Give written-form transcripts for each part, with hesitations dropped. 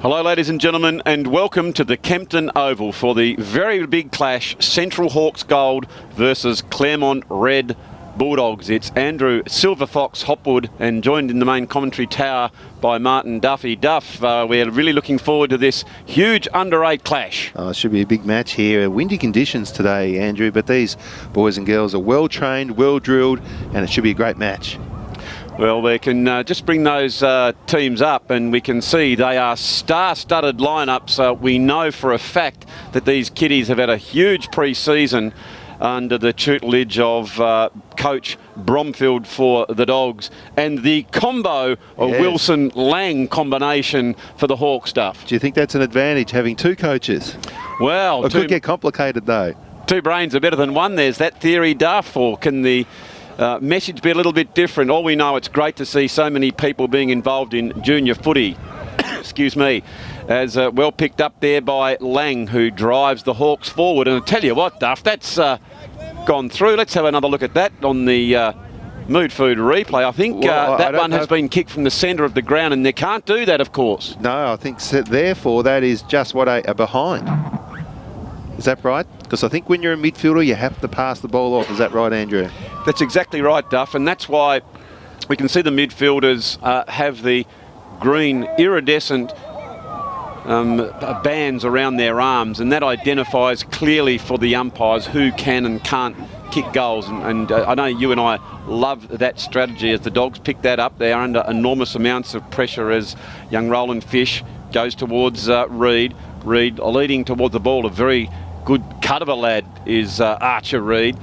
Hello ladies and gentlemen, and welcome to the Kempton Oval for the very big clash, Central Hawks Gold versus Claremont Red Bulldogs. It's Andrew Silver Fox Hopwood and joined in the main commentary tower by Martin Duffy. Duff, we're really looking forward to this huge under-8 clash. It should be a big match here. Windy conditions today, Andrew, but these boys and girls are well trained, well drilled, and it should be a great match. Well, we can just bring those teams up and we can see they are star-studded lineups. We know for a fact that these kiddies have had a huge pre-season under the tutelage of Coach Bromfield for the Dogs, and the combo of Wilson-Lang combination for the Hawks, Duff. Do you think that's an advantage, having two coaches? Well, it could get complicated though. Two brains are better than one. There's that theory, Duff. Or can the message be a little bit different? All we know, it's great to see so many people being involved in junior footy. Excuse me. As well picked up there by Lang, who drives the Hawks forward. And I tell you what, Duff, that's gone through. Let's have another look at that on the Mood Food replay. I think that one has been kicked from the centre of the ground, and they can't do that, of course. No, I think so, therefore that is just what a behind. Is that right? Because I think when you're a midfielder, you have to pass the ball off. Is that right, Andrew? That's exactly right, Duff, and that's why we can see the midfielders have the green iridescent bands around their arms, and that identifies clearly for the umpires who can and can't kick goals. And I know you and I love that strategy as the Dogs pick that up. They are under enormous amounts of pressure as young Roland Fish goes towards Reid. Reid leading towards the ball. A very good cut of a lad is Archer Reid.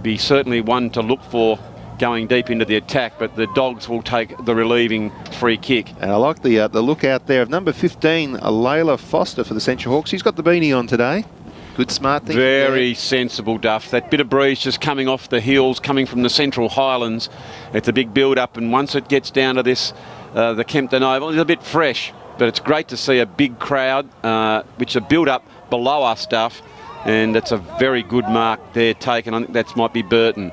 Be certainly one to look for going deep into the attack, but the Dogs will take the relieving free kick. And I like the look out there of number 15, Layla Foster for the Central Hawks. She's got the beanie on today. Good, smart thing. Very sensible, Duff. That bit of breeze just coming off the hills, coming from the Central Highlands. It's a big build-up, and once it gets down to this, the Kempton Oval, it's a bit fresh, but it's great to see a big crowd, which are built up below us, Duff, and it's a very good mark there taken. I think that might be Burton.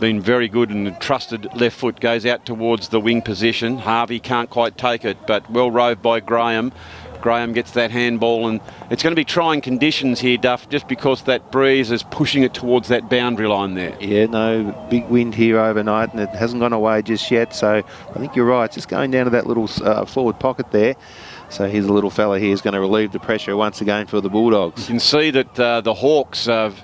Been very good, and the trusted left foot goes out towards the wing position. Harvey can't quite take it, but well roved by Graham. Graham gets that handball, and it's going to be trying conditions here, Duff, just because that breeze is pushing it towards that boundary line there. Yeah, no big wind here overnight, and it hasn't gone away just yet, so I think you're right. It's just going down to that little forward pocket there. So here's a little fella here who's going to relieve the pressure once again for the Bulldogs. You can see that the Hawks have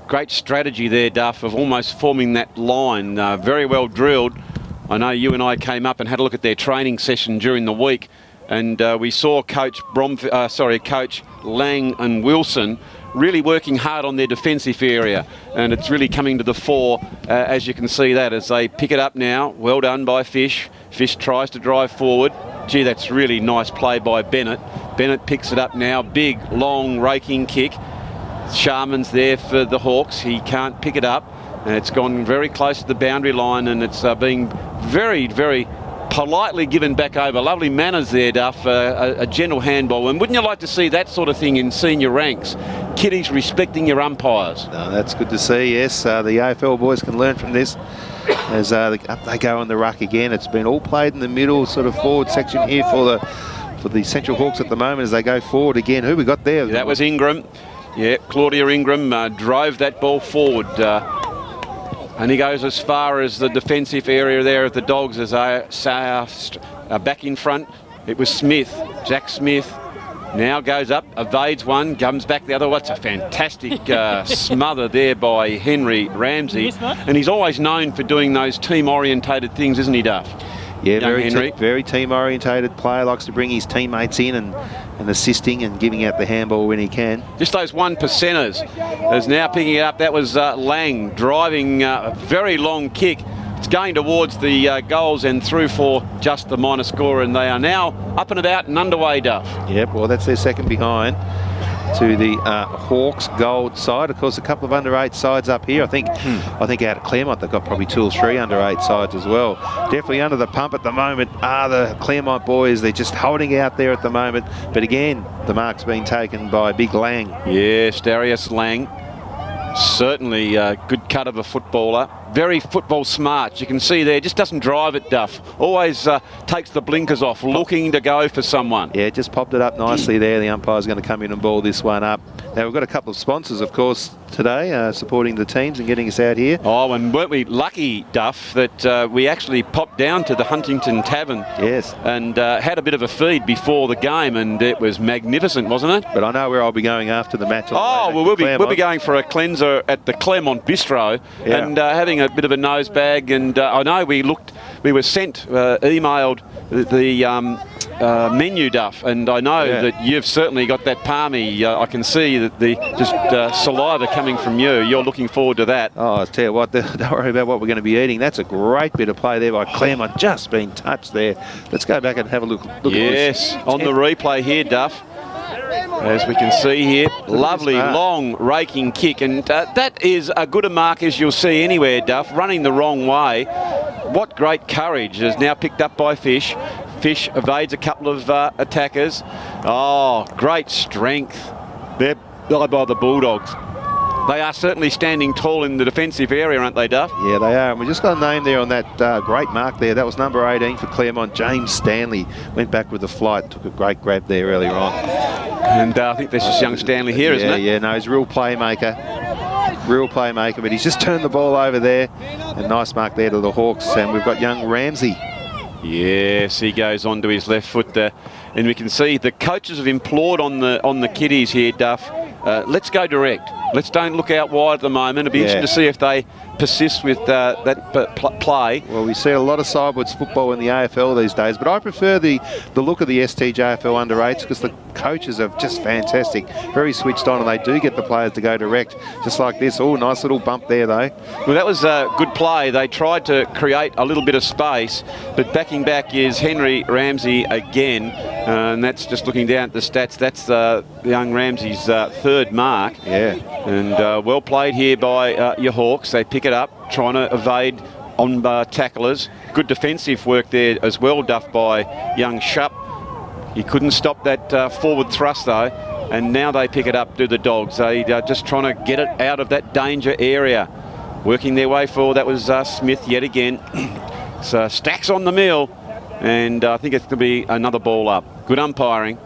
great strategy there, Duff, of almost forming that line. Very well drilled. I know you and I came up and had a look at their training session during the week, and we saw Coach Lang and Wilson really working hard on their defensive area, and it's really coming to the fore, as you can see that as they pick it up now. Well done by Fish. Fish tries to drive forward. Gee, that's really nice play by Bennett. Bennett picks it up now. Big, long, raking kick. Sharman's there for the Hawks. He can't pick it up, and it's gone very close to the boundary line, and it's being very, very politely given back over. Lovely manners there, Duff. A gentle handball. And wouldn't you like to see that sort of thing in senior ranks? Kiddies respecting your umpires. No, that's good to see, yes. The AFL boys can learn from this as up they go on the ruck again. It's been all played in the middle, sort of forward section here for the Central Hawks at the moment as they go forward again. Who we got there? That was Ingram. Yeah, Claudia Ingram drove that ball forward. And he goes as far as the defensive area there of the Dogs as they back in front. It was Smith, Jack Smith. Now goes up, evades one, comes back the other. What's a fantastic smother there by Henry Ramsey. And he's always known for doing those team-orientated things, isn't he, Duff? Yeah, very team-orientated player. Likes to bring his teammates in and assisting and giving out the handball when he can. Just those one percenters. Is now picking it up. That was Lang driving a very long kick. It's going towards the goals and through for just the minor score, and they are now up and about and underway, Duff. Yep, well, that's their second behind to the Hawks Gold side. Of course, a couple of under-8 sides up here. I think out of Claremont they've got probably 2 or 3 under-8 sides as well. Definitely under the pump at the moment are the Claremont boys. They're just holding out there at the moment. But again, the mark's been taken by Big Lang. Yes, Darius Lang. Certainly a good cut of a footballer. very football smart. You can see there, just doesn't drive it, Duff. Always takes the blinkers off, looking to go for someone. Yeah, just popped it up nicely there. The umpire's going to come in and ball this one up. Now, we've got a couple of sponsors, of course, today, supporting the teams and getting us out here. Oh, and weren't we lucky, Duff, that we actually popped down to the Huntington Tavern. Yes. And had a bit of a feed before the game, and it was magnificent, wasn't it? But I know where I'll be going after the match. Oh, well, we'll be going for a cleanser at the Claremont Bistro, and having a bit of a nose bag. And I know we were sent, emailed the menu, Duff, and I know that you've certainly got that palmy. I can see that the saliva coming from you. You're looking forward to that. Oh, I'll tell you what, don't worry about what we're going to be eating. That's a great bit of play there by Claremont, just been touched there. Let's go back and have a look at this. On the replay here, Duff. As we can see here, lovely long raking kick, and that is a good a mark as you'll see anywhere, Duff, running the wrong way. What great courage is now picked up by Fish. Fish evades a couple of attackers. Oh, great strength there by the Bulldogs. They are certainly standing tall in the defensive area, aren't they, Duff? Yeah, they are. And we just got a name there on that great mark there. That was number 18 for Claremont, James Stanley. Went back with the flight, took a great grab there earlier on. And I think this is young Stanley here, isn't it? Yeah, no, he's a real playmaker. But he's just turned the ball over there. A nice mark there to the Hawks. And we've got young Ramsey. Yes, he goes on to his left foot there. And we can see the coaches have implored on the kiddies here, Duff. Let's go direct. Let's don't look out wide at the moment. It'll be interesting to see if they persist with that play. Well, we see a lot of sidewards football in the AFL these days, but I prefer the look of the STJFL under 8s because the coaches are just fantastic, very switched on, and they do get the players to go direct, just like this. Oh, nice little bump there, though. Well, that was a good play. They tried to create a little bit of space, but backing back is Henry Ramsey again, and that's just looking down at the stats. That's young Ramsey's third mark. Yeah. And well played here by your Hawks. They pick it up, trying to evade on tacklers. Good defensive work there as well, Duff, by young Shupp. He couldn't stop that forward thrust, though. And now they pick it up, do the Dogs. They are just trying to get it out of that danger area. Working their way forward. That was Smith yet again. So Stacks on the mill. And I think it's going to be another ball up. Good umpiring.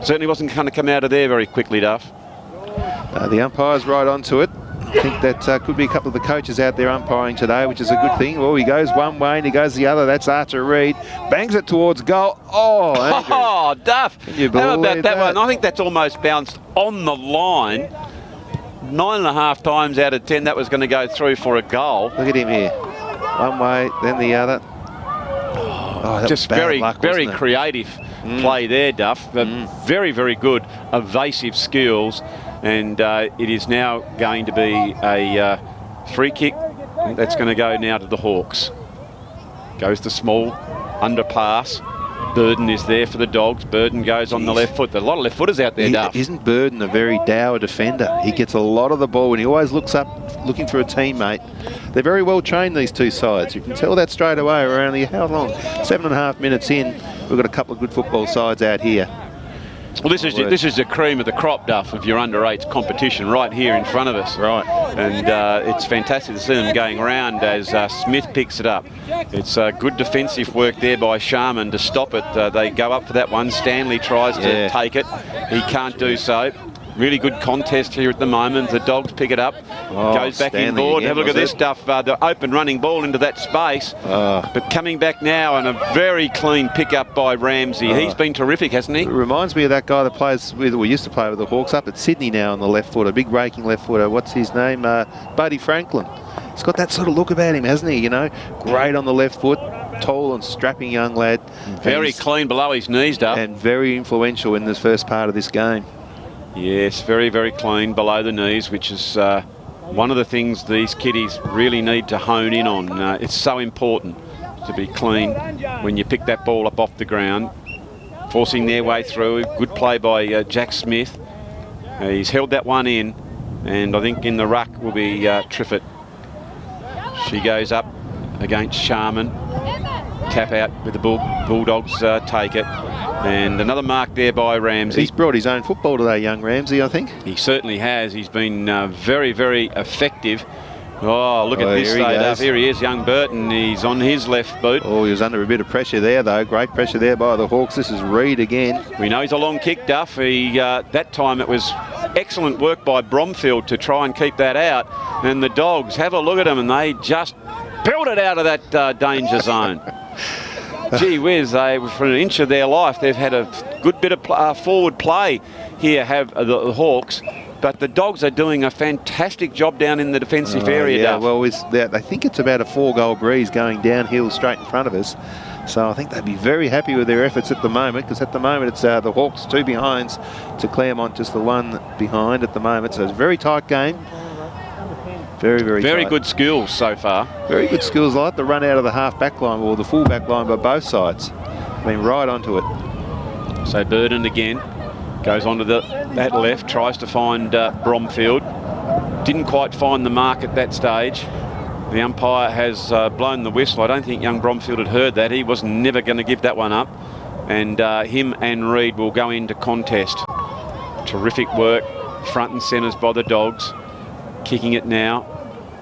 Certainly wasn't going to come out of there very quickly, Duff. The umpire's right onto it. I think that could be a couple of the coaches out there umpiring today, which is a good thing. Oh, he goes one way and he goes the other. That's Archer Reid. Bangs it towards goal. Oh, Andrew. Oh, Duff. Can you How about that one? I think that's almost bounced on the line. 9.5 times out of 10 that was going to go through for a goal. Look at him here. One way, then the other. Oh, just very creative play there, Duff. Very, very good, evasive skills. And it is now going to be a free kick. That's going to go now to the Hawks. Goes to Small, underpass. Burden is there for the Dogs. Burden goes on the left foot. There's a lot of left footers out there, Duff. Isn't Burden a very dour defender? He gets a lot of the ball and he always looks up looking for a teammate. They're very well trained, these two sides. You can tell that straight away. We're only, how long? 7.5 minutes in. We've got a couple of good football sides out here. Well, this is the cream of the crop, Duff, of your under-8s competition right here in front of us. Right. And it's fantastic to see them going around as Smith picks it up. It's good defensive work there by Sharman to stop it. They go up for that one. Stanley tries to take it. He can't do so. Really good contest here at the moment. The Dogs pick it up. Goes back Stanley inboard. Again, have a look at this, Duff. The open running ball into that space. But coming back now and a very clean pick-up by Ramsey. He's been terrific, hasn't he? It reminds me of that guy that plays with, we used to play with the Hawks up at Sydney now on the left foot. A big raking left footer. What's his name? Buddy Franklin. He's got that sort of look about him, hasn't he? You know, great on the left foot. Tall and strapping young lad. Very clean below his knees, Duff. And very influential in this first part of this game. Yes, very, very clean below the knees, which is one of the things these kiddies really need to hone in on. It's so important to be clean when you pick that ball up off the ground. Forcing their way through. Good play by Jack Smith. He's held that one in, and I think in the ruck will be Triffett. She goes up against Sharman. Tap out with the Bulldogs take it. And another mark there by Ramsey. He's brought his own football today, young Ramsey, I think. He certainly has. He's been very, very effective. Oh, look at this though. Here he is, young Burton. He's on his left boot. Oh, he was under a bit of pressure there, though. Great pressure there by the Hawks. This is Reed again. We know he's a long kick, Duff. That time it was excellent work by Bromfield to try and keep that out. And the Dogs, have a look at them, and they just built it out of that danger zone. Gee whiz, for an inch of their life, they've had a good bit of forward play here, have the Hawks. But the Dogs are doing a fantastic job down in the defensive area, yeah, Duff. well, I think it's about a 4-goal breeze going downhill straight in front of us. So I think they'd be very happy with their efforts at the moment, because at the moment it's the Hawks 2 behinds to Claremont, just the 1 behind at the moment. So it's a very tight game. Very tight. Good skills so far. Very good skills. I like the run out of the half back line or the full back line by both sides. I mean, right onto it. So Burden again goes onto that left, tries to find Bromfield. Didn't quite find the mark at that stage. The umpire has blown the whistle. I don't think young Bromfield had heard that. He was never going to give that one up. And him and Reed will go into contest. Terrific work, front and centres by the Dogs. Kicking it now.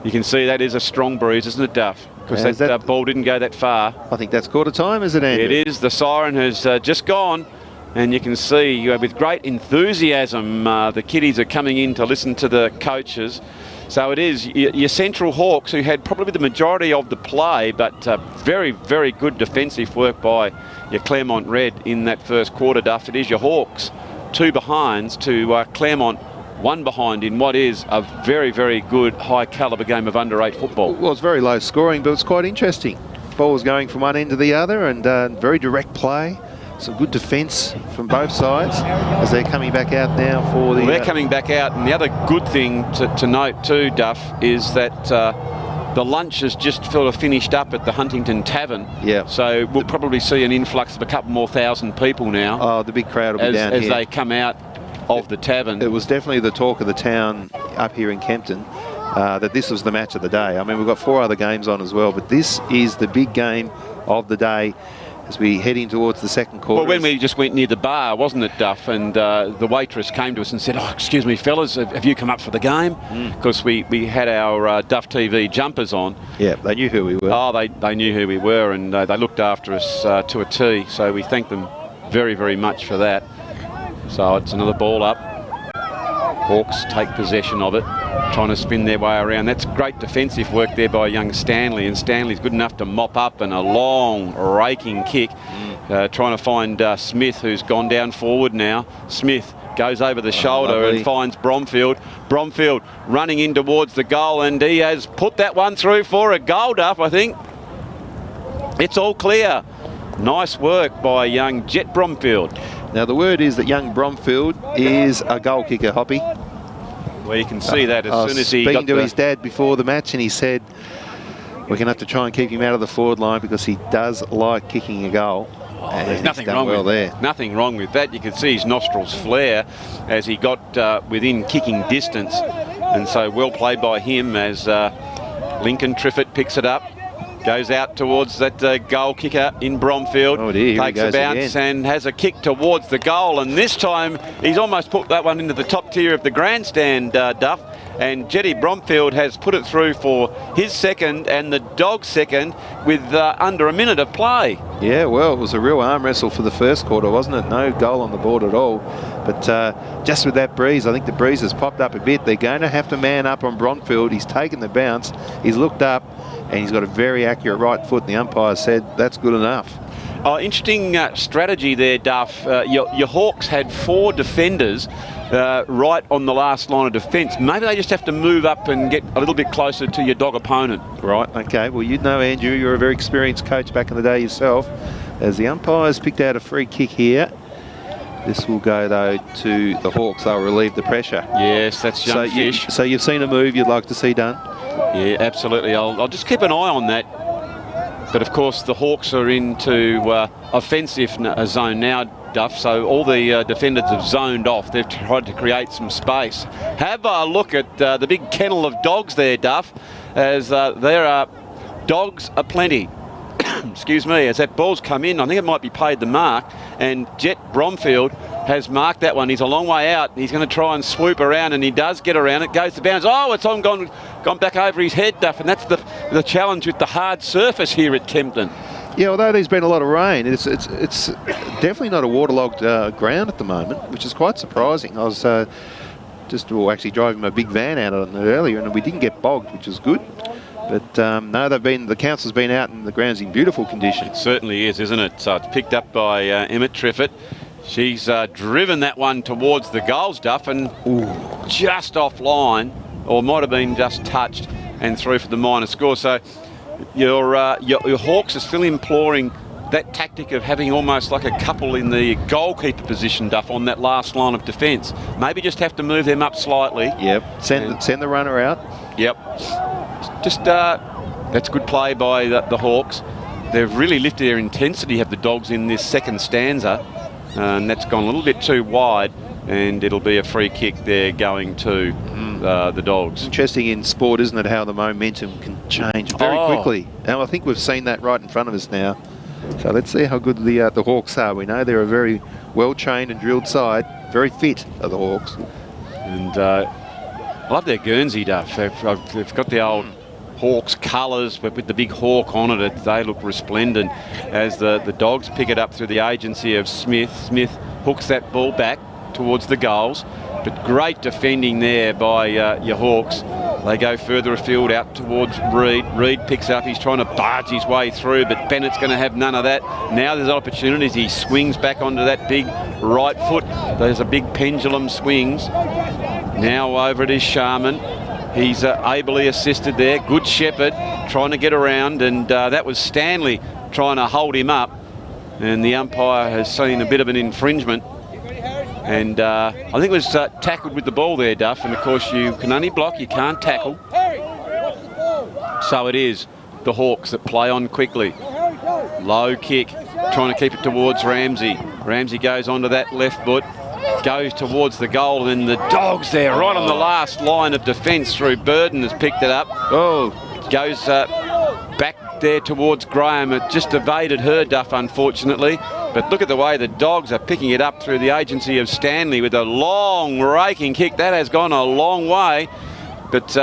You can see that is a strong breeze, isn't it, Duff? Because that ball didn't go that far. I think that's quarter time, is it, Andrew? It is. The siren has just gone. And you can see with great enthusiasm, the kiddies are coming in to listen to the coaches. So it is your Central Hawks, who had probably the majority of the play, but very good defensive work by your Claremont Red in that first quarter, Duff. It is your Hawks 2 behinds to Claremont 1 behind in what is a very good high calibre game of under-8 football. Well, it's very low scoring, but it's quite interesting. Ball was going from one end to the other, and very direct play. Some good defence from both sides as they're coming back out now for the... Well, they're coming back out, and the other good thing to note too, Duff, is that the lunch has just sort of finished up at the Huntington Tavern. Yeah. So we'll probably see an influx of a couple more thousand people now. Oh, the big crowd will be down here. As they come out of the tavern. It was definitely the talk of the town up here in Kempton that this was the match of the day. I mean, we've got 4 other games on as well, but this is the big game of the day as we head in towards the second quarter. Well, when we just went near the bar, wasn't it, Duff? And the waitress came to us and said, "Oh, excuse me, fellas, have you come up for the game?" Because we had our Duff TV jumpers on. Yeah, they knew who we were. Oh, they knew who we were, and they looked after us to a T. So we thank them very much for that. So it's another ball up. Hawks take possession of it, trying to spin their way around. That's great defensive work there by young Stanley, and Stanley's good enough to mop up, and a long raking kick, trying to find Smith, who's gone down forward now. Smith goes over the shoulder and finds Bromfield. Bromfield running in towards the goal, and he has put that one through for a goal, Duff, I think. It's all clear. Nice work by young Jet Bromfield. Now, the word is that young Bromfield is a goal kicker, Hoppy. Well, you can see that as soon as he got speaking to his dad before the match, and he said, we're going to have to try and keep him out of the forward line because he does like kicking a goal. Oh, there's nothing wrong with that. Nothing wrong with that. You could see his nostrils flare as he got within kicking distance. And so well played by him as Lincoln Triffett picks it up. Goes out towards that goal kicker in Bromfield. Oh dear, takes a bounce and has a kick towards the goal. And this time he's almost put that one into the top tier of the grandstand, Duff. And Jetty Bromfield has put it through for his second and the Dogs' second with under a minute of play. Yeah, well, it was a real arm wrestle for the first quarter, wasn't it? No goal on the board at all. But just with that breeze, I think the breeze has popped up a bit. They're going to have to man up on Bromfield. He's taken the bounce. He's looked up, and he's got a very accurate right foot. And the umpire said that's good enough. Oh, interesting strategy there, Duff. Your Hawks had 4 defenders right on the last line of defence. Maybe they just have to move up and get a little bit closer to your Dog opponent. Right, okay. Well, you'd know, Andrew, you're a very experienced coach back in the day yourself. As the umpires picked out a free kick here. This will go, though, to the Hawks. They'll relieve the pressure. Yes, that's young Fish. So you've seen a move you'd like to see done? Yeah, absolutely. I'll just keep an eye on that. But, of course, the Hawks are into offensive zone now, Duff, so all the defenders have zoned off. They've tried to create some space. Have a look at the big kennel of dogs there, Duff, as there are dogs aplenty. excuse me, as that ball's come in, I think it might be paid the mark, and Jet Bromfield has marked that one. He's a long way out. He's going to try and swoop around, and he does get around. It goes to bounds. Oh, it's gone back over his head, Duff, and that's the challenge with the hard surface here at Kempton. Yeah, although there's been a lot of rain, it's definitely not a waterlogged ground at the moment, which is quite surprising. I was actually driving my big van out on it earlier, and we didn't get bogged, which is good. But no, the council's been out, and the ground's in beautiful condition. It certainly is, isn't it? So it's picked up by Emmett Triffett. She's driven that one towards the goals, Duff, and just offline, or might have been just touched and through for the minor score. So your Hawks are still imploring that tactic of having almost like a couple in the goalkeeper position, Duff, on that last line of defence. Maybe just have to move them up slightly. Yep. Send the runner out. Yep. Just that's good play by the Hawks. They've really lifted their intensity, have the Dogs, in this second stanza, and that's gone a little bit too wide, and it'll be a free kick there going to the Dogs. Interesting in sport, isn't it, how the momentum can change very quickly. And I think we've seen that right in front of us now. So let's see how good the Hawks are. We know they're a very well-trained and drilled side. Very fit are the Hawks. And I love their Guernsey, Duff. They've got the old Hawks colours, but with the big hawk on it, they look resplendent as the Dogs pick it up through the agency of Smith. Smith hooks that ball back towards the goals, but great defending there by your Hawks. They go further afield out towards Reid. Reid picks up. He's trying to barge his way through, but Bennett's going to have none of that. Now there's opportunities. He swings back onto that big right foot. There's a big pendulum swings. Now over it is Sharman. He's ably assisted there. Good Shepherd trying to get around, and that was Stanley trying to hold him up. And the umpire has seen a bit of an infringement. And I think it was tackled with the ball there, Duff. And of course you can only block, you can't tackle. So it is the Hawks that play on quickly. Low kick, trying to keep it towards Ramsey. Ramsey goes onto that left foot, goes towards the goal, and the Dogs there right on the last line of defence through Burden has picked it up. Oh, goes back there towards Graham. It just evaded her, Duff, unfortunately. But look at the way the Dogs are picking it up through the agency of Stanley with a long raking kick. That has gone a long way. But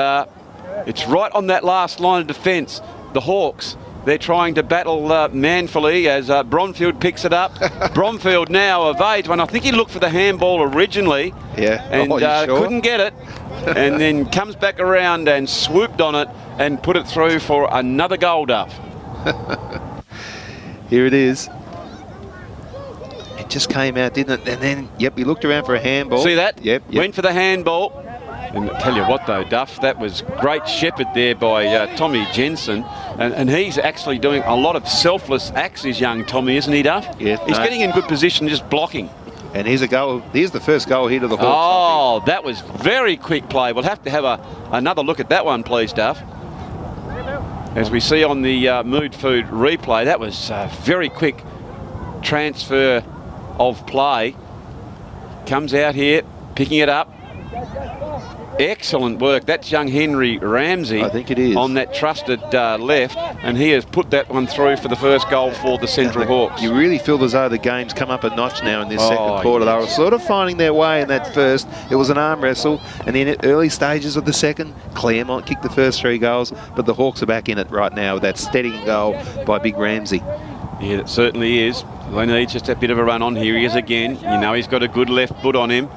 it's right on that last line of defence. The Hawks, they're trying to battle manfully as Bromfield picks it up. Bromfield now evades one. I think he looked for the handball originally. Yeah. And Sure? couldn't get it. And then comes back around and swooped on it and put it through for another goal, Duff. Here it is. It just came out, didn't it? And then, yep, he looked around for a handball. See that? Yep. Went for the handball. And I tell you what, though, Duff, that was great shepherd there by Tommy Jensen. And he's actually doing a lot of selfless acts, this young Tommy, isn't he, Duff? Yeah. He's getting in good position, just blocking. And here's a goal. Here's the first goal here to the Hawks. Oh, that was very quick play. We'll have to have another look at that one, please, Duff. As we see on the Mood Food replay, that was a very quick transfer of play. Comes out here, picking it up. Excellent work. That's young Henry Ramsey. I think it is. On that trusted left, and he has put that one through for the first goal for the Central Hawks. You really feel as though the game's come up a notch now in this second quarter. Yes. They were sort of finding their way in that first. It was an arm wrestle, and then at early stages of the second, Claremont kicked the first 3 goals, but the Hawks are back in it right now with that steadying goal by Big Ramsey. Yeah, it certainly is. They need just a bit of a run on. Here he is again. You know he's got a good left foot on him.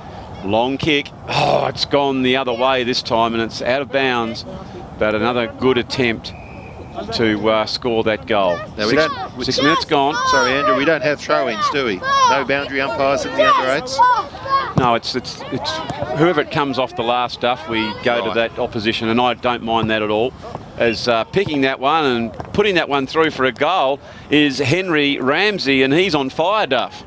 Long kick. Oh, it's gone the other way this time, and it's out of bounds. But another good attempt to score that goal. Now 6 minutes gone. Sorry, Andrew, we don't have throw-ins, do we? No boundary umpires in the under-8s? No, it's whoever it comes off the last Stuff, we go to that opposition, and I don't mind that at all. As picking that one and putting that one through for a goal is Henry Ramsey, and he's on fire, Duff.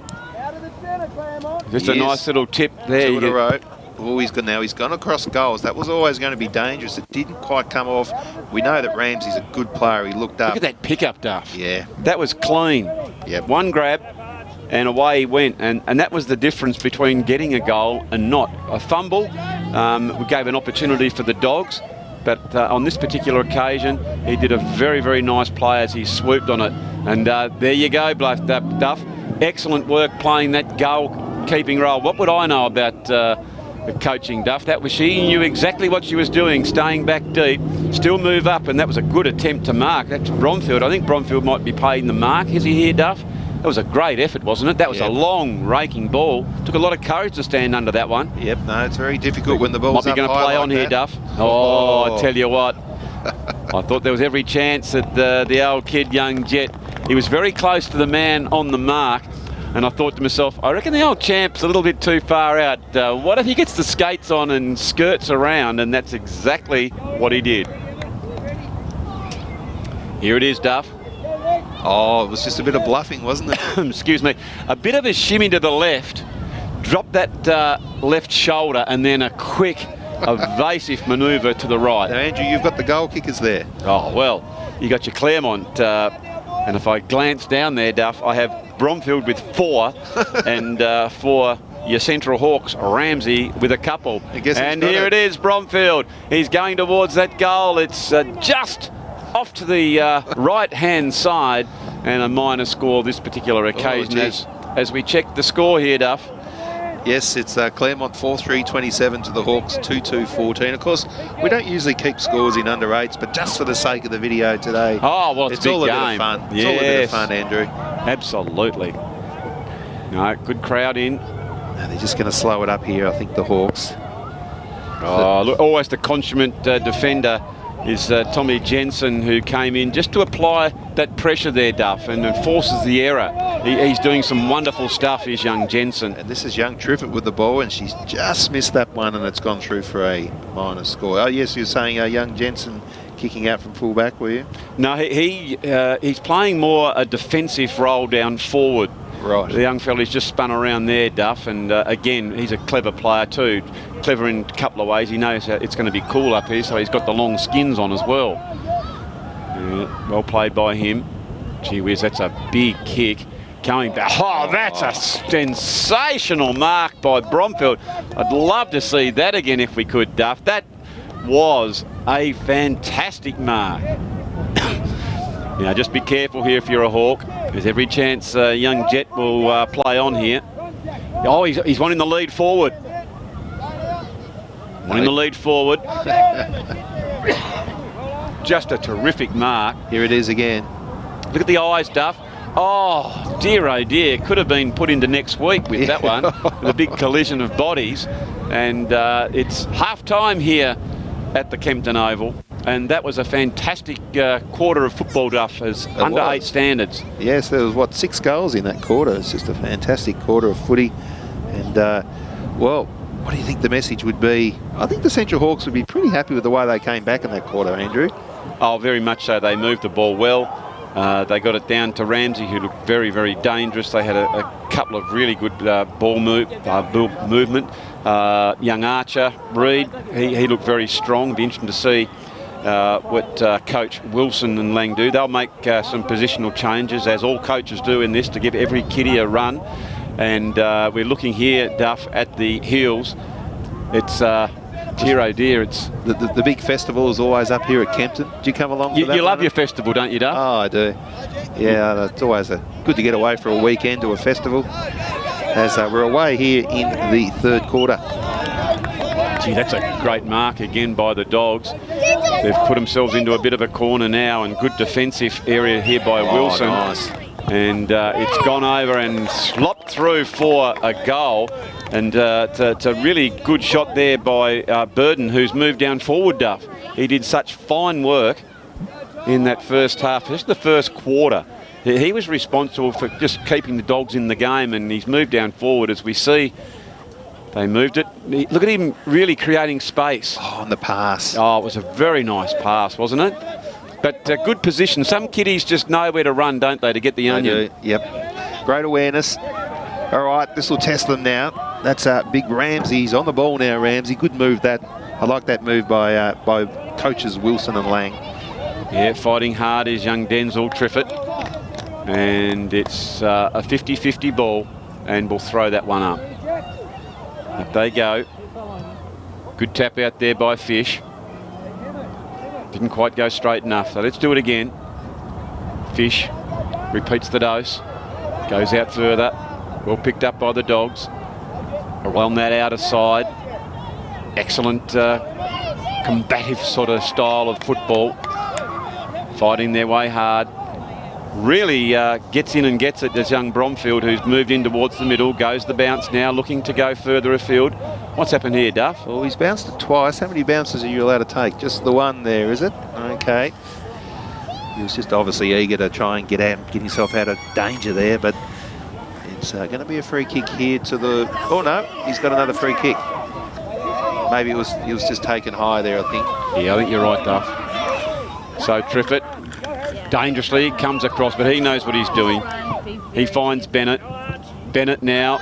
Just a nice little tip there. 2 in a row. Oh, he's gone across goals. That was always going to be dangerous. It didn't quite come off. We know that Ramsey's a good player. He looked up. Look at that pickup, Duff. Yeah. That was clean. Yep. One grab and away he went. And that was the difference between getting a goal and not. A fumble, we gave an opportunity for the Dogs, but on this particular occasion, he did a very, very nice play as he swooped on it. And there you go, Duff. Excellent work playing that goal-keeping role. What would I know about coaching, Duff? That was, she knew exactly what she was doing, staying back deep, still move up, and that was a good attempt to mark. That's Bromfield. I think Bromfield might be paid in the mark. Is he here, Duff? That was a great effort, wasn't it? That was a long, raking ball. Took a lot of courage to stand under that one. Yep, no, it's very difficult when the ball's might be going to play on here, Duff. Oh, I tell you what. I thought there was every chance that the old kid, young Jet, he was very close to the man on the mark. And I thought to myself, I reckon the old champ's a little bit too far out. What if he gets the skates on and skirts around? And that's exactly what he did. Here it is, Duff. Oh, it was just a bit of bluffing, wasn't it? Excuse me. A bit of a shimmy to the left, drop that left shoulder, and then a quick, evasive manoeuvre to the right. Now, Andrew, you've got the goal kickers there. Oh, well, you got your Claremont. And if I glance down there, Duff, I have Bromfield with 4, and for your Central Hawks, Ramsey with a couple. And here it is, Bromfield. He's going towards that goal. It's just off to the right-hand side, and a minor score this particular occasion as we check the score here, Duff. Yes, it's Claremont 4-3-27 to the Hawks 2-2-14. Of course, we don't usually keep scores in under 8s, but just for the sake of the video today, oh, well, it's all a big bit game. of fun. Yes. It's all a bit of fun, Andrew. Absolutely. No, good crowd in. No, they're just going to slow it up here, I think, the Hawks. Oh, look, always the consummate defender is Tommy Jensen, who came in just to apply that pressure there, Duff, and forces the error. He's doing some wonderful stuff, is young Jensen. And this is young Triffett with the ball, and she's just missed that one, and it's gone through for a minor score. Oh, yes, you're saying young Jensen kicking out from fullback, were you? No, he's playing more a defensive role down forward. Right. The young fella's just spun around there, Duff, and again, he's a clever player too. Clever in a couple of ways. He knows it's going to be cool up here, so he's got the long skins on as well. Well played by him. Gee whiz, that's a big kick. Coming back. Oh, that's a sensational mark by Bromfield. I'd love to see that again if we could, Duff. That was a fantastic mark. Now, just be careful here if you're a Hawk. There's every chance young Jet will play on here. Oh, he's wanting the lead forward. Wanting the lead forward. Just a terrific mark. Here it is again. Look at the eyes, Duff. Oh dear. Could have been put into next week with that one. With a big collision of bodies. And it's half-time here at the Kempton Oval. And that was a fantastic quarter of football, Duff, as under 8 standards. Yes, there was, 6 goals in that quarter. It's just a fantastic quarter of footy. And, well, what do you think the message would be? I think the Central Hawks would be pretty happy with the way they came back in that quarter, Andrew. Oh, very much so. They moved the ball well. They got it down to Ramsey, who looked very, very dangerous. They had a couple of really good ball movement. Young Archer, Reed, he looked very strong. It'd be interesting to see what Coach Wilson and Lang do. They'll make some positional changes, as all coaches do in this, to give every kiddie a run. And we're looking here, Duff, at the heels. It's dear, oh dear, it's the big festival is always up here at Kempton. Do you come along to that? You love your festival, don't you, Duff? Oh, I do. Yeah, it's always good to get away for a weekend to a festival. As we're away here in the 3rd quarter. Gee, that's a great mark again by the Dogs. They've put themselves into a bit of a corner now, and good defensive area here by Wilson. Nice. And it's gone over and slopped through for a goal. And it's a really good shot there by Burden, who's moved down forward, Duff. He did such fine work in that first half, just the first quarter. He was responsible for just keeping the Dogs in the game, and he's moved down forward as we see. They moved it. Look at him really creating space. Oh, and the pass. Oh, it was a very nice pass, wasn't it? But good position. Some kiddies just know where to run, don't they, to get the onion? They do. Yep. Great awareness. All right, this will test them now. That's big Ramsey. He's on the ball now, Ramsey. Good move that. I like that move by coaches Wilson and Lang. Yeah, fighting hard is young Denzel Triffett. And it's a 50-50 ball, and we'll throw that one up. Up they go. Good tap out there by Fish. Didn't quite go straight enough. So let's do it again. Fish repeats the dose. Goes out further. Well picked up by the dogs. On that outer side. Excellent combative sort of style of football. Fighting their way hard. Really gets in and gets it, this young Bromfield, who's moved in towards the middle. Goes the bounce now, looking to go further afield. What's happened here, Duff? Well, he's bounced it twice. How many bounces are you allowed to take? Just the one there, is it? Okay. He was just obviously eager to try and get himself out of danger there, but it's going to be a free kick here to the... Oh, no, he's got another free kick. Maybe he was just taken high there, I think. Yeah, I think you're right, Duff. So Triffett dangerously comes across, but he knows what he's doing. He finds Bennett. Bennett now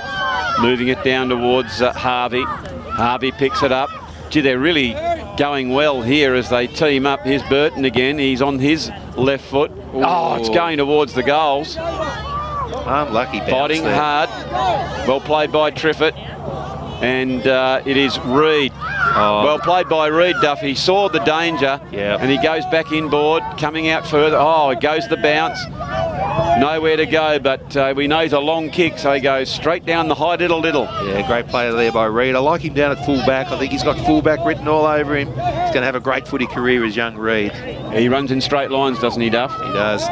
moving it down towards Harvey. Harvey picks it up. Gee, they're really going well here as they team up. Here's Burton again. He's on his left foot. Ooh. Oh, it's going towards the goals. Unlucky bounce. Fighting there. hard. Well played by Triffett. And it is Reid. Oh. Well played by Reid, Duff. He saw the danger, and he goes back inboard, coming out further. Oh, it goes the bounce. Nowhere to go, but we know he's a long kick, so he goes straight down the high little. Yeah, great play there by Reid. I like him down at full-back. I think he's got full-back written all over him. He's going to have a great footy career as young Reid. He runs in straight lines, doesn't he, Duff? He does.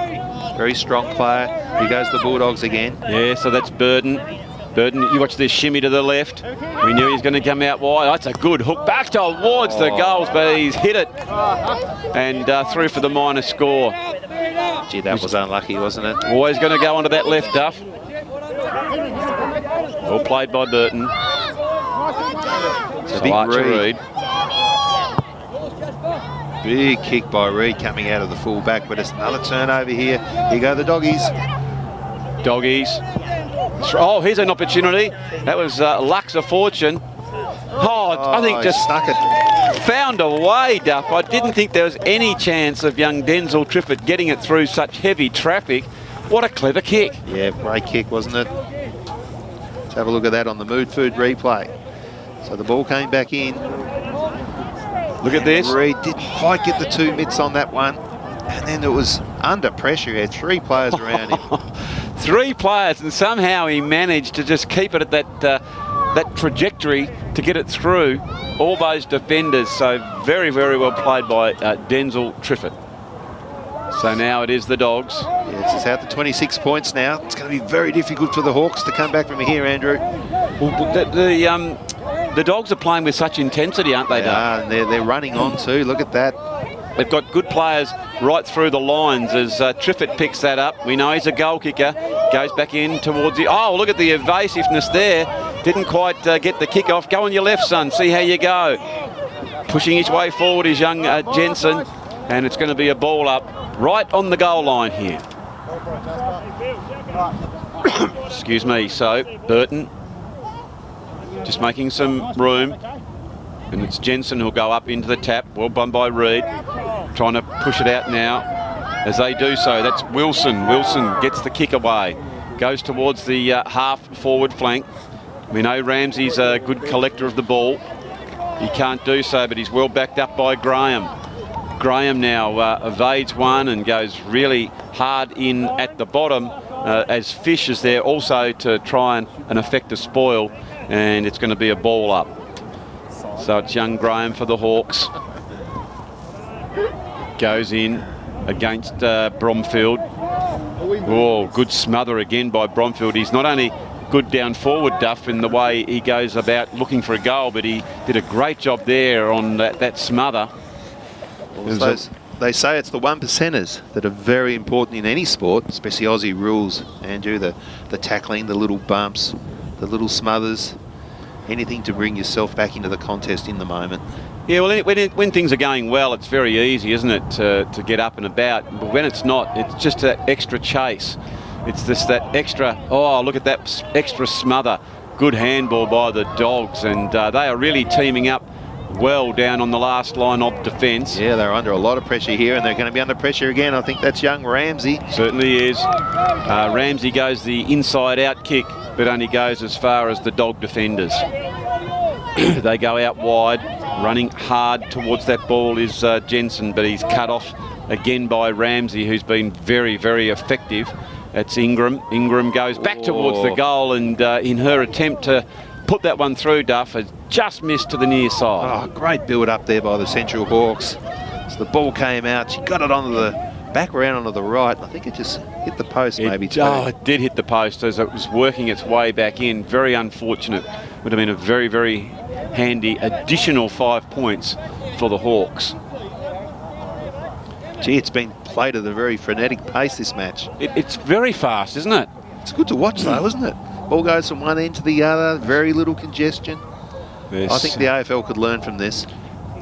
Very strong player. Here goes the Bulldogs again. Yeah, so that's Burton. Burton, you watch this shimmy to the left. We knew he was going to come out wide. That's a good hook back towards the goals, but he's hit it and through for the minor score. Gee, that was unlucky, wasn't it? Always going to go onto that left, Duff. Well played by Burton. So Reid. Big kick by Reid coming out of the full-back, but it's another turnover here. Here go the doggies. Doggies. Oh, here's an opportunity. That was Lux a fortune. I think just stuck it. Found a way, Duff. I didn't think there was any chance of young Denzel Triffett getting it through such heavy traffic. What a clever kick. Yeah, great kick, wasn't it? Let's have a look at that on the Mood Food replay. So the ball came back in. Look at this. Reid didn't quite get the 2 mitts on that one. And then it was under pressure. He had 3 players around him. 3 players, and somehow he managed to just keep it at that trajectory to get it through all those defenders. So very, very well played by Denzel Triffett. So now it is the Dogs. Yeah, it's out to 26 points now. It's going to be very difficult for the Hawks to come back from here, Andrew. Well, the Dogs are playing with such intensity, aren't they, Doug? And they're running on too. Look at that. They've got good players right through the lines as Triffett picks that up. We know he's a goal kicker. Goes back in towards the... Oh, look at the evasiveness there. Didn't quite get the kick off. Go on your left, son. See how you go. Pushing his way forward is young Jensen. And it's going to be a ball up right on the goal line here. Excuse me. So, Burton just making some room. And it's Jensen who'll go up into the tap. Well done by Reid. Trying to push it out now. As they do so, that's Wilson. Wilson gets the kick away. Goes towards the half forward flank. We know Ramsey's a good collector of the ball. He can't do so, but he's well backed up by Graham. Graham now evades one and goes really hard in at the bottom as Fish is there also to try and effect a spoil. And it's going to be a ball up. So it's young Graham for the Hawks. Goes in against Bromfield. Oh, good smother again by Bromfield. He's not only good down forward, Duff, in the way he goes about looking for a goal, but he did a great job there on that smother. Well, they say it's the 1%ers that are very important in any sport, especially Aussie rules, Andrew. The tackling, the little bumps, the little smothers, anything to bring yourself back into the contest in the moment. Yeah, well, when things are going well, it's very easy, isn't it, to get up and about. But when it's not, it's just that extra chase. It's just that extra, oh, look at that extra smother. Good handball by the Dogs, and they are really teaming up well down on the last line of defence. Yeah, they're under a lot of pressure here, and they're going to be under pressure again. I think that's young Ramsey. Certainly is. Ramsey goes the inside-out kick, but only goes as far as the Dog defenders. They go out wide. Running hard towards that ball is Jensen, but he's cut off again by Ramsey, who's been very, very effective. That's Ingram. Ingram goes back towards the goal, and in her attempt to put that one through, Duff has just missed to the near side. Oh, great build up there by the Central Hawks. So the ball came out. She got it onto the back around onto the right. I think it just hit the post maybe too. Oh, it did hit the post as it was working its way back in. Very unfortunate. Would have been a very, very handy additional 5 points for the Hawks. Gee, it's been played at a very frenetic pace, this match. It's very fast, isn't it? It's good to watch though, isn't it? Ball goes from one end to the other, very little congestion. I think the AFL could learn from this.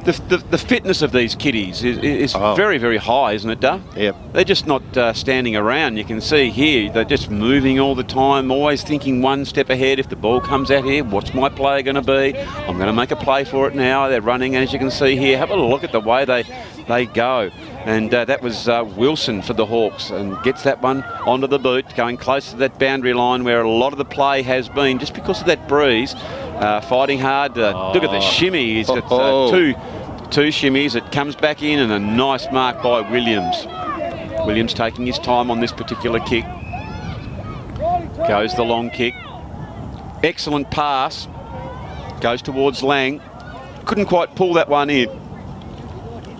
The fitness of these kiddies is very, very high, isn't it, Duff? Yep. They're just not standing around. You can see here, they're just moving all the time, always thinking one step ahead. If the ball comes out here, what's my play going to be? I'm going to make a play for it now. They're running, as you can see here. Have a look at the way they go. And that was Wilson for the Hawks, and gets that one onto the boot, going close to that boundary line where a lot of the play has been, just because of that breeze. Fighting hard. Look at the shimmy. He's got two shimmies. It comes back in, and a nice mark by Williams. Williams taking his time on this particular kick. Goes the long kick. Excellent pass. Goes towards Lang. Couldn't quite pull that one in.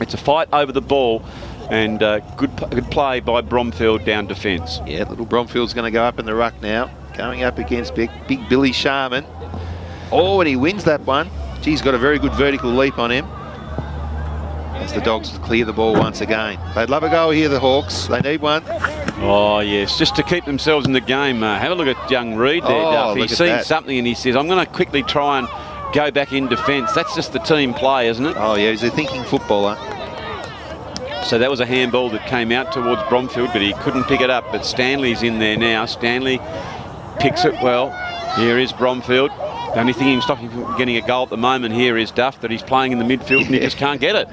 It's a fight over the ball, and good play by Bromfield down defence. Yeah, little Bromfield's going to go up in the ruck now. Going up against big Billy Sharman. Oh, and he wins that one. Gee, he's got a very good vertical leap on him. As the Dogs clear the ball once again. They'd love a goal here, the Hawks. They need one. Oh, yes, just to keep themselves in the game. Have a look at young Reid there, Duff. He's seen something and he says, I'm going to quickly try and go back in defence. That's just the team play, isn't it? Oh, yeah, he's a thinking footballer. So that was a handball that came out towards Bromfield, but he couldn't pick it up. But Stanley's in there now. Stanley picks it well. Here is Bromfield. The only thing he can stop him from getting a goal at the moment here is Duff, that he's playing in the midfield and he just can't get it.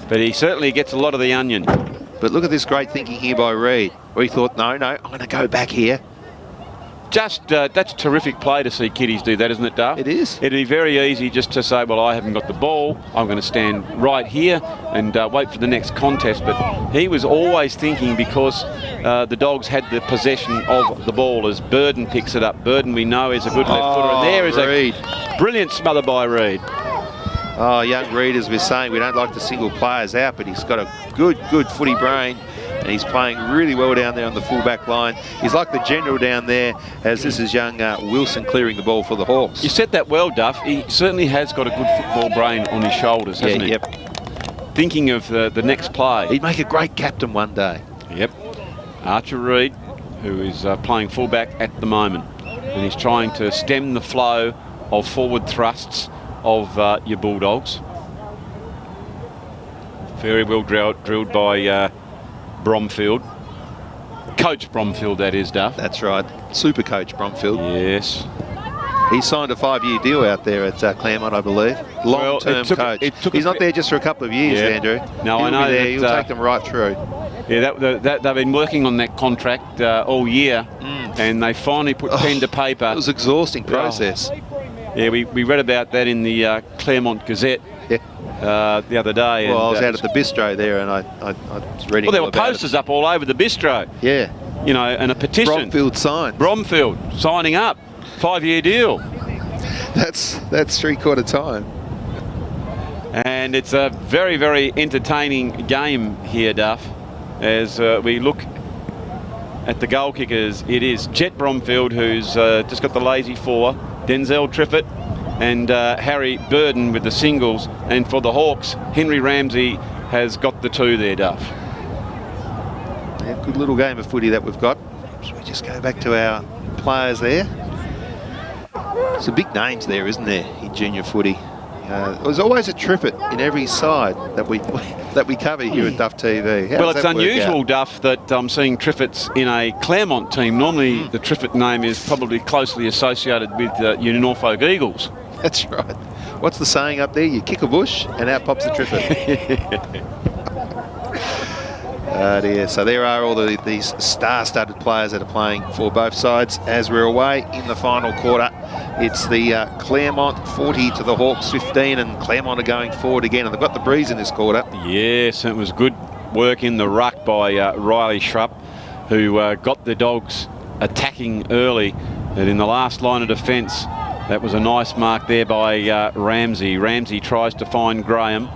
But he certainly gets a lot of the onion. But look at this great thinking here by Reid, where he thought, no, I'm going to go back here. Just, that's terrific play to see kiddies do that, isn't it, Duff? It is. It'd be very easy just to say, well, I haven't got the ball. I'm going to stand right here and wait for the next contest. But he was always thinking, because the Dogs had the possession of the ball, as Burden picks it up. Burden, we know, is a good left footer. And there is Reid. A brilliant smother by Reid. Oh, young Reid, as we're saying, we don't like to single players out, but he's got a good footy brain. And he's playing really well down there on the full-back line. He's like the general down there, as this is young Wilson clearing the ball for the Hawks. You said that well, Duff. He certainly has got a good football brain on his shoulders, hasn't he? Yep. Thinking of the next play. He'd make a great captain one day. Yep. Archer Reid, who is playing full-back at the moment. And he's trying to stem the flow of forward thrusts of your Bulldogs. Very well drilled by Bromfield. Coach Bromfield, that is, Duff. That's right. Super coach Bromfield. Yes. He signed a 5-year deal out there at Claremont, I believe. Long-term coach. He's not there just for a couple of years, Andrew. No, I know that. He'll take them right through. Yeah, they've been working on that contract all year, and they finally put pen to paper. It was an exhausting process. Yeah, we read about that in the Claremont Gazette. The other day. Well, I was out at the bistro there, and I was reading. Well, there were posters up all over the bistro. Yeah. You know, and a petition. Bromfield signed. Bromfield signing up, 5-year deal. That's 3/4 time. And it's a very, very entertaining game here, Duff. As we look at the goal kickers, it is Jet Bromfield, who's just got the lazy 4, Denzel Triffett, and Harry Burden with the singles. And for the Hawks, Henry Ramsey has got the 2 there, Duff. Yeah, good little game of footy that we've got. Should we just go back to our players there? Some big names there, isn't there, in junior footy? There's always a Triffett in every side that we cover here at Duff TV. Well, it's unusual, Duff, that I'm seeing Triffett's in a Claremont team. Normally, the Triffett name is probably closely associated with your Norfolk Eagles. That's right. What's the saying up there? You kick a bush and out pops the Triffett. Dear. So there are all these star-studded players that are playing for both sides as we're away in the final quarter. It's the Claremont 40 to the Hawks 15, and Claremont are going forward again, and they've got the breeze in this quarter. Yes, it was good work in the ruck by Riley Schrupp, who got the Dogs attacking early. And in the last line of defence, that was a nice mark there by Ramsey. Ramsey tries to find Graham.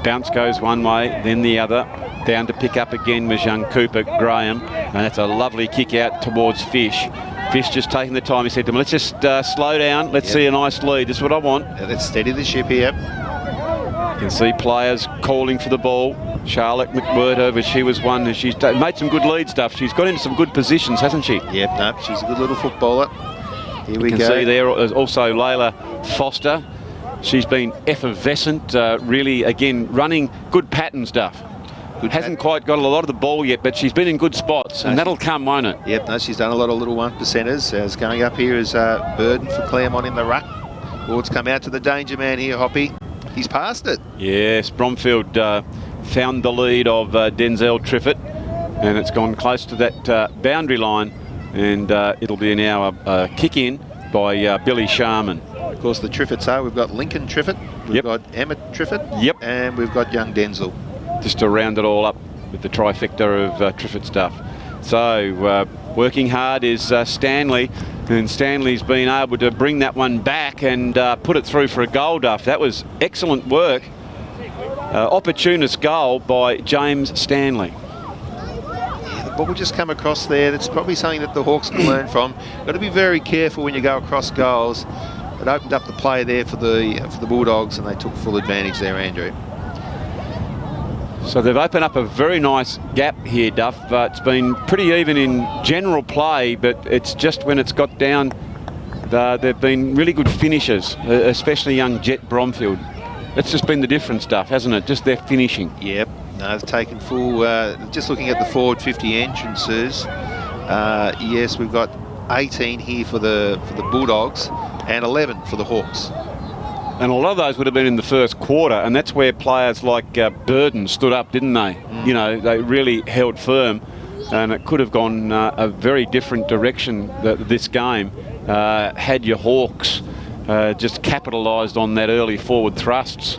Bounce goes one way, then the other. Down to pick up again was young Cooper, Graham. And that's a lovely kick out towards Fish. Fish just taking the time. He said to him, let's just slow down. Let's see a nice lead. This is what I want. Let's steady the ship here. You can see players calling for the ball. Charlotte McWhirter, she was one who she's made some good lead stuff. She's got into some good positions, hasn't she? Yep, no, she's a good little footballer. Here we go. You can see there also Layla Foster. She's been effervescent, really, again, running good patterns, Duff. Hasn't quite got a lot of the ball yet, but she's been in good spots, and that'll come, won't it? Yep, no, she's done a lot of little one-percenters. As going up here is Burden for Claremont in the ruck. Ward's come out to the danger man here, Hoppy. He's passed it. Yes, Bromfield found the lead of Denzel Triffett, and it's gone close to that boundary line, and it'll be now a kick-in by Billy Sharman. Of course, the Triffetts are, we've got Lincoln Triffett, we've got Emmett Triffett, and we've got young Denzel. Just to round it all up with the trifecta of Triffett stuff. So working hard is Stanley, and Stanley's been able to bring that one back and put it through for a goal, Duff. That was excellent work. Opportunist goal by James Stanley. Yeah, the ball just come across there. That's probably something that the Hawks can learn from. Got to be very careful when you go across goals. It opened up the play there for the Bulldogs, and they took full advantage there, Andrew. So they've opened up a very nice gap here, Duff. It's been pretty even in general play, but it's just when it's got down, they've been really good finishers, especially young Jet Bromfield. It's just been the difference, Duff, hasn't it? Just their finishing. Yep. No, they've taken full. Just looking at the forward 50 entrances. Yes, we've got 18 here for the Bulldogs and 11 for the Hawks. And a lot of those would have been in the first quarter, and that's where players like Burden stood up, didn't they? You know, they really held firm, and it could have gone a very different direction, this game, had your Hawks just capitalised on that early forward thrusts.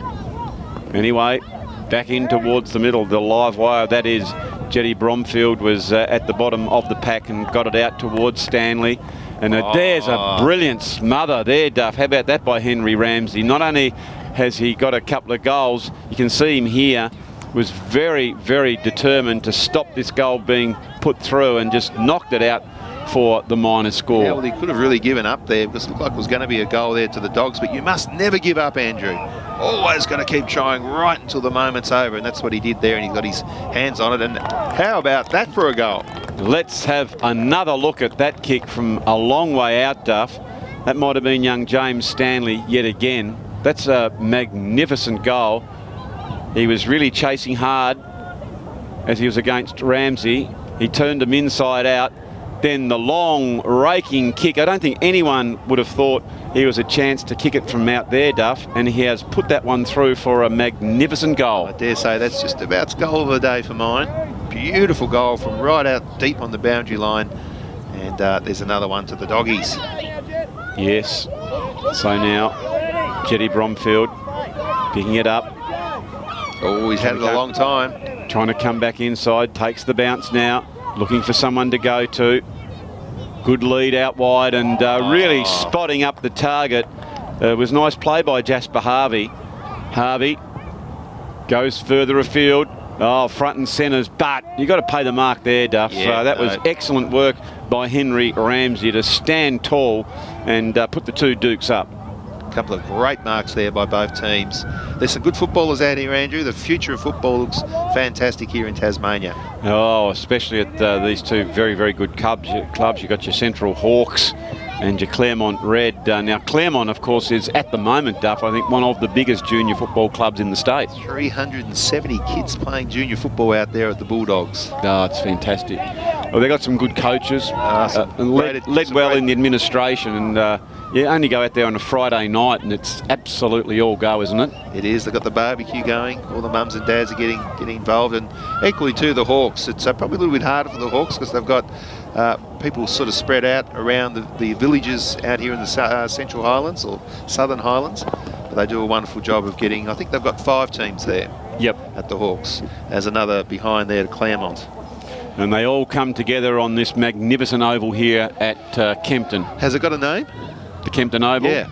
Anyway, back in towards the middle, the live wire, that is Jetty Bromfield was at the bottom of the pack and got it out towards Stanley. And there's a brilliant smother there, Duff. How about that by Henry Ramsey? Not only has he got a couple of goals, you can see him here, was very, very determined to stop this goal being put through and just knocked it out for the minor score. Yeah, well, he could have really given up there because it looked like it was going to be a goal there to the Dogs, but you must never give up, Andrew. Always got to keep trying right until the moment's over, and that's what he did there, and he got his hands on it. And how about that for a goal? Let's have another look at that kick from a long way out, Duff. That might have been young James Stanley yet again. That's a magnificent goal. He was really chasing hard as he was against Ramsey. He turned him inside out. Then the long raking kick. I don't think anyone would have thought he was a chance to kick it from out there, Duff, and he has put that one through for a magnificent goal. I dare say that's just about goal of the day for mine. Beautiful goal from right out deep on the boundary line, and there's another one to the Doggies. Yes, so now Jetty Bromfield picking it up. Oh, he's had it a long time. Trying to come back inside, takes the bounce now. Looking for someone to go to. Good lead out wide and really spotting up the target. It was nice play by Jasper Harvey. Harvey goes further afield. Oh, front and centres, but you've got to pay the mark there, Duff. Yeah, that was excellent work by Henry Ramsey to stand tall and put the two Dukes up. A couple of great marks there by both teams. There's some good footballers out here, Andrew. The future of football looks fantastic here in Tasmania. Oh, especially at these two very, very good clubs. You've got your Central Hawks and your Claremont Red. Now, Claremont, of course, is at the moment, Duff, I think one of the biggest junior football clubs in the state. 370 kids playing junior football out there at the Bulldogs. Oh, it's fantastic. Well, they got some good coaches, and led well in the administration, and you only go out there on a Friday night and it's absolutely all go, isn't it? It is. They've got the barbecue going. All the mums and dads are getting involved, and equally too the Hawks. It's probably a little bit harder for the Hawks because they've got people sort of spread out around the villages out here in the Central Highlands or Southern Highlands. But they do a wonderful job of getting. I think they've got 5 teams there. Yep. At the Hawks, as another behind there to Claremont. And they all come together on this magnificent oval here at Kempton. Has it got a name? The Kempton Oval? Yeah.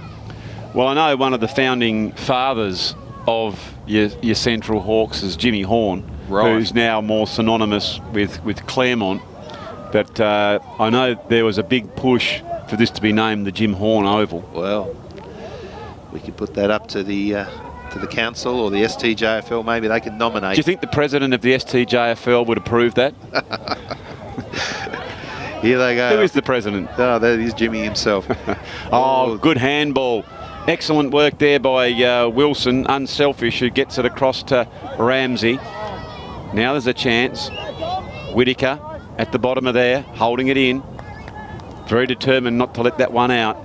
Well, I know one of the founding fathers of your Central Hawks is Jimmy Horn, who's now more synonymous with Claremont. But I know there was a big push for this to be named the Jim Horn Oval. Well, we could put that up to the council or the STJFL. Maybe they can nominate. Do you think the president of the STJFL would approve that? Here they go. Who is the president? Oh, that is Jimmy himself. Oh, good handball. Excellent work there by Wilson, unselfish, who gets it across to Ramsey. Now there's a chance. Whitaker at the bottom of there, holding it in. Very determined not to let that one out.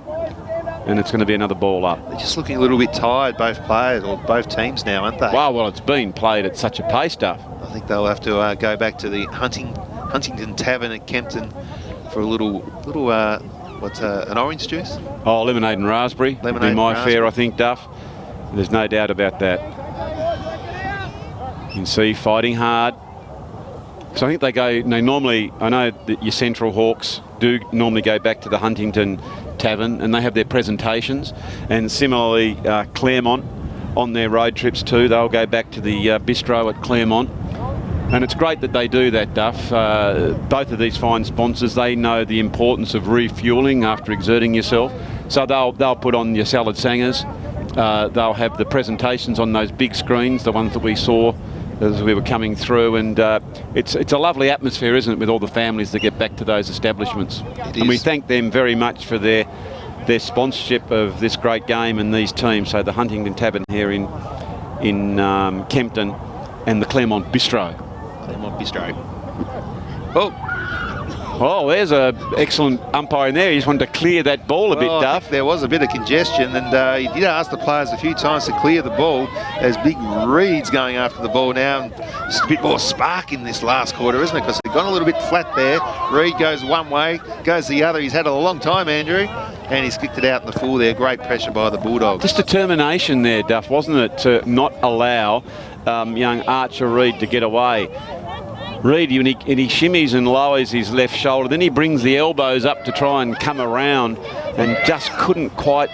And it's going to be another ball up. They're just looking a little bit tired, both players, or both teams now, aren't they? Well, it's been played at such a pace, Duff. I think they'll have to go back to the Huntington Tavern at Kempton for a little an orange juice? Oh, lemonade and raspberry. Lemonade would be my fare, I think, Duff. There's no doubt about that. You can see fighting hard. So I think they normally, I know that your Central Hawks do normally go back to the Huntington Tavern and they have their presentations, and similarly Claremont on their road trips too, they'll go back to the bistro at Claremont. And it's great that they do that, Duff. Both of these fine sponsors, they know the importance of refuelling after exerting yourself. So they'll put on your salad sangers. They'll have the presentations on those big screens, the ones that we saw as we were coming through, and it's a lovely atmosphere, isn't it, with all the families that get back to those establishments. And we thank them very much for their sponsorship of this great game and these teams. So the Huntington Tavern here in Kempton and the Claremont Bistro. Claremont Bistro. Oh, there's an excellent umpire in there. He just wanted to clear that ball a bit, Duff. There was a bit of congestion, and he did ask the players a few times to clear the ball. There's big Reeds going after the ball now, and just a bit more spark in this last quarter, isn't it? Because they've gone a little bit flat there. Reed goes one way, goes the other. He's had it a long time, Andrew, and he's kicked it out in the full there. Great pressure by the Bulldogs. Just determination there, Duff, wasn't it, to not allow young Archer Reed to get away. Reed, and he shimmies and lowers his left shoulder, then he brings the elbows up to try and come around and just couldn't quite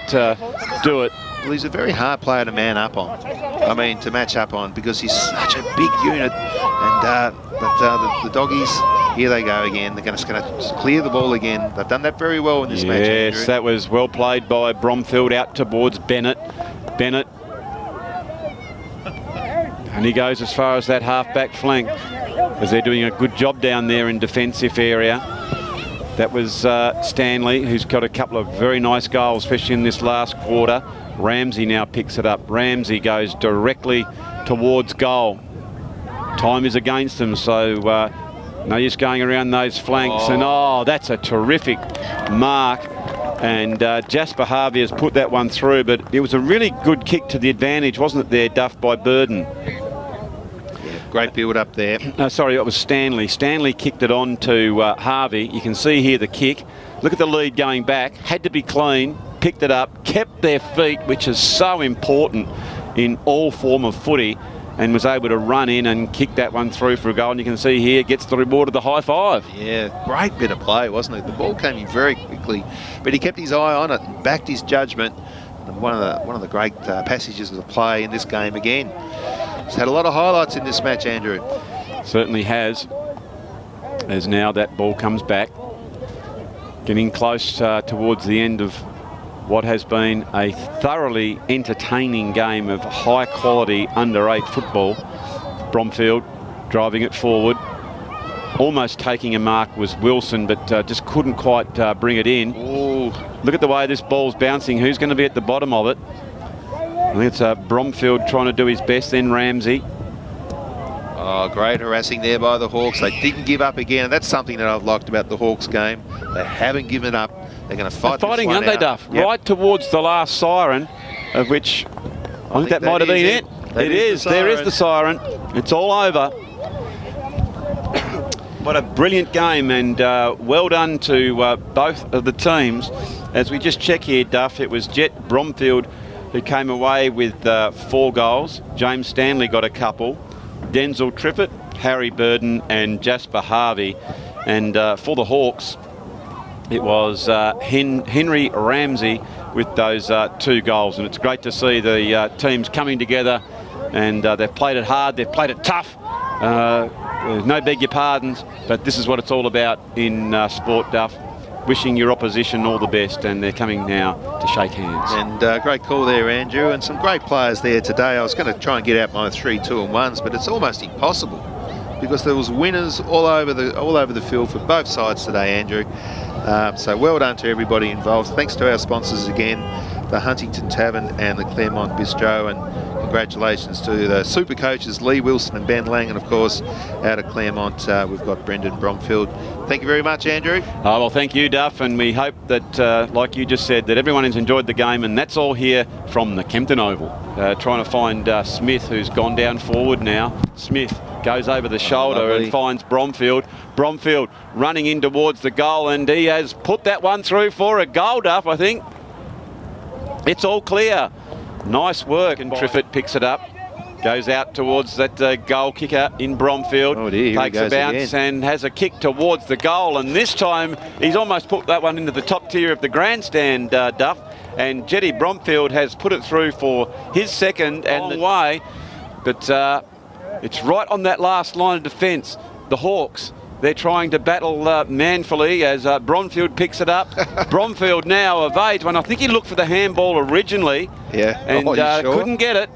do it. Well, he's a very hard player to man up on. I mean, to match up on, because he's such a big unit. And but the doggies, here they go again. They're just going to clear the ball again. They've done that very well in this match, Andrew. Yes, that was well played by Bromfield out towards Bennett. Bennett. And he goes as far as that half-back flank, as they're doing a good job down there in defensive area. That was Stanley, who's got a couple of very nice goals, especially in this last quarter. Ramsey now picks it up. Ramsey goes directly towards goal. Time is against them, so no use going around those flanks. And that's a terrific mark. And Jasper Harvey has put that one through, but it was a really good kick to the advantage, wasn't it there, Duff, by Burden? Great build up there. Sorry, it was Stanley. Stanley kicked it on to Harvey. You can see here the kick. Look at the lead going back. Had to be clean. Picked it up. Kept their feet, which is so important in all form of footy, and was able to run in and kick that one through for a goal. And you can see here, gets the reward of the high five. Yeah, great bit of play, wasn't it? The ball came in very quickly, but he kept his eye on it and backed his judgment. And one of the great passages of the play in this game again. He's had a lot of highlights in this match, Andrew. Certainly has. As now that ball comes back, getting close towards the end of what has been a thoroughly entertaining game of high quality under-8 football. Bromfield driving it forward. Almost taking a mark was Wilson, but just couldn't quite bring it in. Ooh. Look at the way this ball's bouncing. Who's going to be at the bottom of it? I think it's Bromfield trying to do his best, then Ramsey. Oh, great harassing there by the Hawks. They didn't give up again. And that's something that I've liked about the Hawks game. They haven't given up. They're going to fight They're fighting, this one aren't they, out. Duff? Yep. Right towards the last siren, of which I think that might have been it. It is. There is the siren. It's all over. What a brilliant game, and well done to both of the teams. As we just check here, Duff, it was Jet Bromfield who came away with 4 goals. James Stanley got a couple. Denzel Triffett, Harry Burden and Jasper Harvey. And for the Hawks, it was Henry Ramsey with those 2 goals. And it's great to see the teams coming together, and they've played it hard, they've played it tough. No beg your pardons, but this is what it's all about in sport, Duff. Wishing your opposition all the best, and they're coming now to shake hands. And great call there, Andrew, and some great players there today. I was going to try and get out my 3 2-and-1s, but it's almost impossible because there was winners all over the field for both sides today, Andrew. So well done to everybody involved. Thanks to our sponsors again, the Huntington Tavern and the Claremont Bistro, and congratulations to the super coaches Lee Wilson and Ben Lang, and of course out of Claremont we've got Brendan Bromfield. Thank you very much, Andrew. Oh, well, thank you, Duff, and we hope that like you just said, that everyone has enjoyed the game, and that's all here from the Kempton Oval. Trying to find Smith, who's gone down forward now. Smith goes over the shoulder and finds Bromfield. Bromfield running in towards the goal, and he has put that one through for a goal, Duff, I think. It's all clear. Nice work, and Triffett picks it up. Goes out towards that goal kicker in Bromfield. Oh dear, takes a bounce and has a kick towards the goal. And this time he's almost put that one into the top tier of the grandstand, Duff. And Jetty Bromfield has put it through for his second and the way. But it's right on that last line of defence. The Hawks, they're trying to battle manfully as Bromfield picks it up. Bromfield now evades one. I think he looked for the handball originally. Yeah. And Sure? couldn't get it.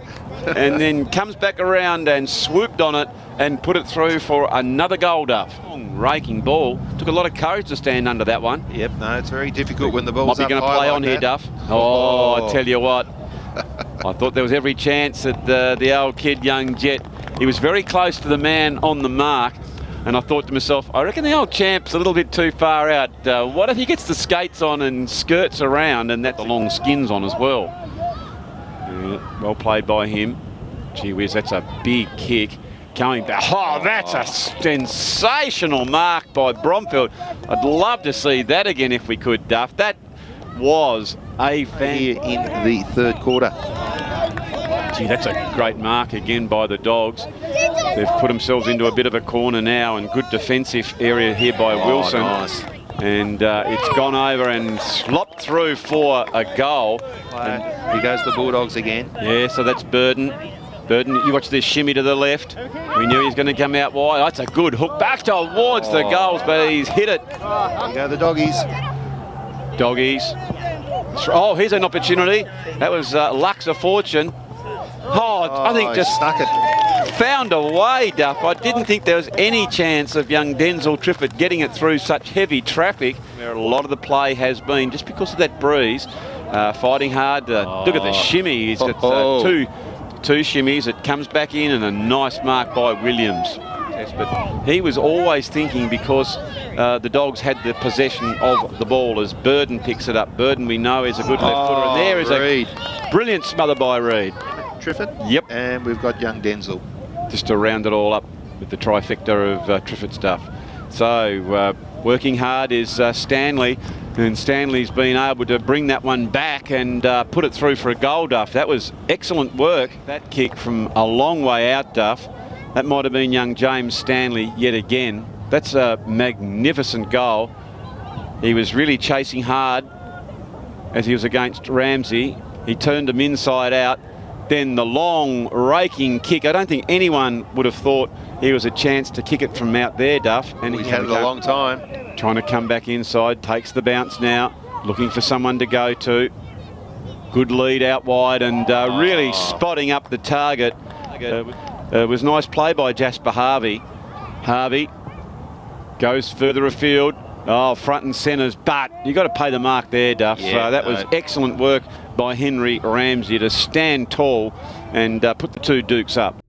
And then comes back around and swooped on it and put it through for another goal, Duff. Long raking ball. Took a lot of courage to stand under that one. Yep, no, it's very difficult when the ball's Might be going to play on here, Duff. Oh, I tell you what. I thought there was every chance that the old kid, young Jet, he was very close to the man on the mark. And I thought to myself, I reckon the old champ's a little bit too far out. What if he gets the skates on and skirts around, and that's the long skins on as well? Yeah, well played by him. Gee whiz, that's a big kick. Coming back. Oh, that's a sensational mark by Bromfield. I'd love to see that again if we could, Duff. That was a Here in the 3rd quarter. Gee, that's a great mark again by the Dogs. They've put themselves into a bit of a corner now, and good defensive area here by Wilson. Nice. And it's gone over and slopped through for a goal. And here goes the Bulldogs again. Yeah, so that's Burden. Burden, you watch this shimmy to the left. We knew he was going to come out wide. That's a good hook back towards the goals, but he's hit it. Here go the Doggies. Doggies. Oh, here's an opportunity. That was Luck's a fortune. Oh, I think just stuck it. Found a way, Duff. I didn't think there was any chance of young Denzel Triffett getting it through such heavy traffic, where a lot of the play has been just because of that breeze. Fighting hard. Look at the shimmy. He's got two shimmies. It comes back in, and a nice mark by Williams. But he was always thinking, because the Dogs had the possession of the ball, as Burden picks it up. Burden, we know, is a good left footer, and there is a brilliant smother by Reid. Triffett. Yep. And we've got young Denzel. Just to round it all up with the trifecta of Triffett stuff. So working hard is Stanley, and Stanley's been able to bring that one back and put it through for a goal, Duff. That was excellent work. That kick from a long way out, Duff. That might have been young James Stanley yet again. That's a magnificent goal. He was really chasing hard as he was against Ramsey. He turned him inside out. Then the long raking kick. I don't think anyone would have thought he was a chance to kick it from out there, Duff. And he's had it a long time. Trying to come back inside, takes the bounce now, looking for someone to go to. Good lead out wide, and really spotting up the target. It was nice play by Jasper Harvey. Harvey goes further afield. Oh, front and centres, but you got to pay the mark there, Duff. Yeah, that was excellent work by Henry Ramsey to stand tall and put the 2 Dukes up.